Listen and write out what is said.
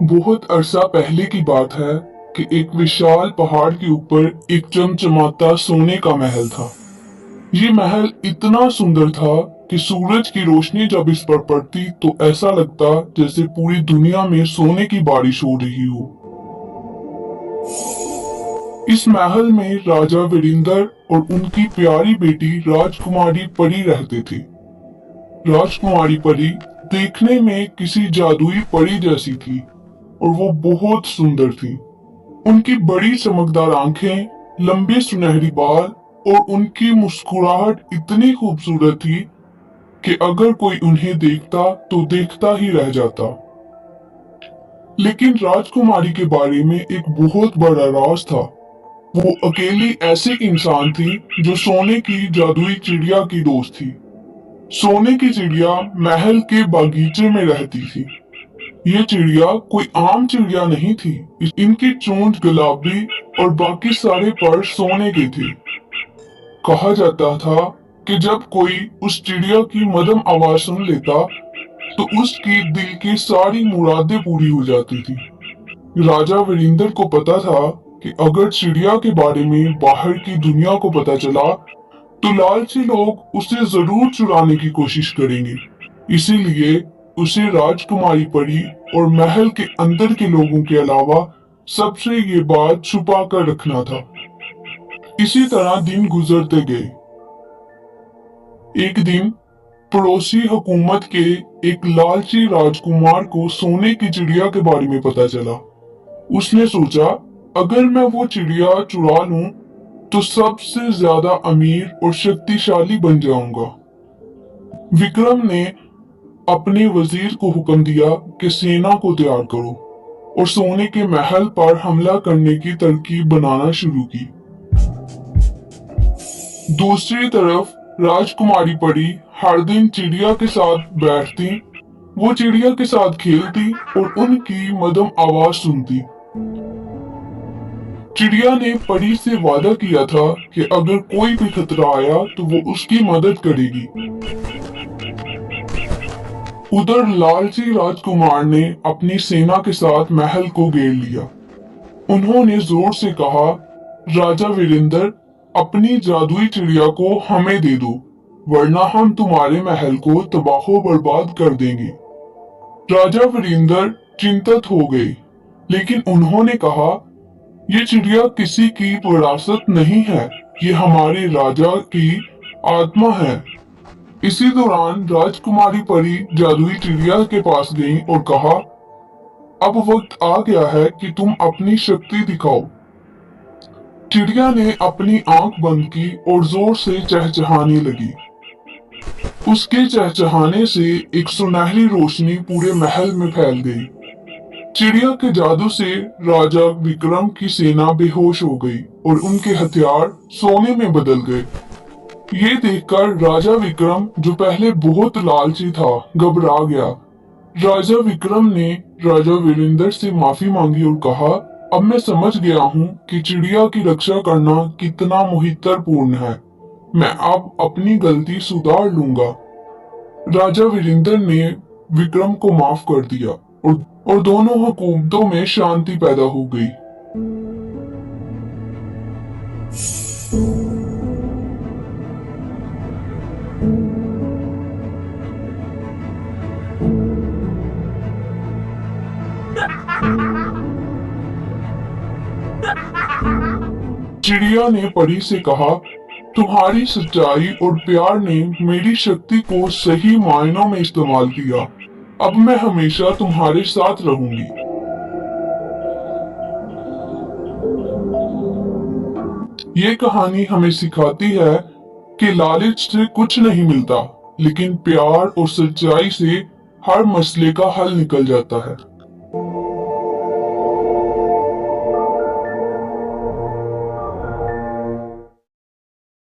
बहुत अरसा पहले की बात है कि एक विशाल पहाड़ के ऊपर एक चमचमाता सोने का महल था। ये महल इतना सुंदर था कि सूरज की रोशनी जब इस पर पड़ती तो ऐसा लगता जैसे पूरी दुनिया में सोने की बारिश हो रही हो। इस महल में राजा वीरेंद्र और उनकी प्यारी बेटी राजकुमारी परी रहते थे। राजकुमारी परी देखने में किसी जादुई परी जैसी थी और वो बहुत सुंदर थी। उनकी बड़ी चमकदार आंखें, लंबे सुनहरी बाल और उनकी मुस्कुराहट इतनी खूबसूरत थी कि अगर कोई उन्हें देखता तो देखता ही रह जाता। लेकिन राजकुमारी के बारे में एक बहुत बड़ा राज था। वो अकेली ऐसी इंसान थी जो सोने की जादुई चिड़िया की दोस्त थी। सोने की चिड़िया महल के बागीचे में रहती थी। ये चिड़िया कोई आम चिड़िया नहीं थी। इनकी चोंच गुलाबी और बाकी सारे पर सोने के थे। कहा जाता था कि जब कोई उस चिड़िया की मधुर आवाज सुन लेता तो उसकी दिल की सारी मुरादें पूरी हो जाती थी। राजा वीरेंद्र को पता था कि अगर चिड़िया के बारे में बाहर की दुनिया को पता चला तो लालची लोग उसे जरूर चुराने की कोशिश करेंगे। इसीलिए उसे राजकुमारी परी और महल के अंदर के लोगों के अलावा सबसे ये बात छुपा कर रखना था। इसी तरह दिन गुजरते गए। एक दिन पड़ोसी हुकूमत के एक लालची राजकुमार को सोने की चिड़िया के बारे में पता चला। उसने सोचा, अगर मैं वो चिड़िया चुरा लूं तो सबसे ज्यादा अमीर और शक्तिशाली बन जाऊंगा। विक्रम ने अपने वजीर को हुक्म दिया कि सेना को तैयार करो और सोने के महल पर हमला करने की तरकीब बनाना शुरू की। दूसरी तरफ राजकुमारी परी हर दिन चिड़िया के साथ बैठती, वो चिड़िया के साथ खेलती और उनकी मधुर आवाज सुनती। चिड़िया ने परी से वादा किया था कि अगर कोई भी खतरा आया तो वो उसकी मदद करेगी। उधर लालची राजकुमार ने अपनी सेना के साथ महल को घेर लिया। उन्होंने जोर से कहा, राजा वीरेंद्र, अपनी जादुई चिड़िया को हमें दे दो, वरना हम तुम्हारे महल को तबाहो बर्बाद कर देंगे। राजा वीरेंद्र चिंतित हो गए, लेकिन उन्होंने कहा, ये चिड़िया किसी की विरासत नहीं है, ये हमारे राजा की आत्मा है। इसी दौरान राजकुमारी परी जादुई चिड़िया के पास गई और कहा, अब वक्त आ गया है कि तुम अपनी शक्ति दिखाओ। चिड़िया ने अपनी आंख बंद की और जोर से चहचहाने लगी। उसके चहचहाने से एक सुनहरी रोशनी पूरे महल में फैल गई। चिड़िया के जादू से राजा विक्रम की सेना बेहोश हो गई और उनके हथियार सोने में बदल गए। ये देखकर राजा विक्रम, जो पहले बहुत लालची था, घबरा गया। राजा विक्रम ने राजा वीरेंद्र से माफी मांगी और कहा, अब मैं समझ गया हूँ कि चिड़िया की रक्षा करना कितना मुहित्तरपूर्ण है। मैं अब अपनी गलती सुधार लूंगा। राजा वीरेंद्र ने विक्रम को माफ कर दिया और दोनों हुकूमतों में शांति पैदा हो गई। चिड़िया ने परी से कहा, तुम्हारी सच्चाई और प्यार ने मेरी शक्ति को सही मायनों में इस्तेमाल किया। अब मैं हमेशा तुम्हारे साथ रहूंगी। ये कहानी हमें सिखाती है कि लालच से कुछ नहीं मिलता, लेकिन प्यार और सच्चाई से हर मसले का हल निकल जाता है।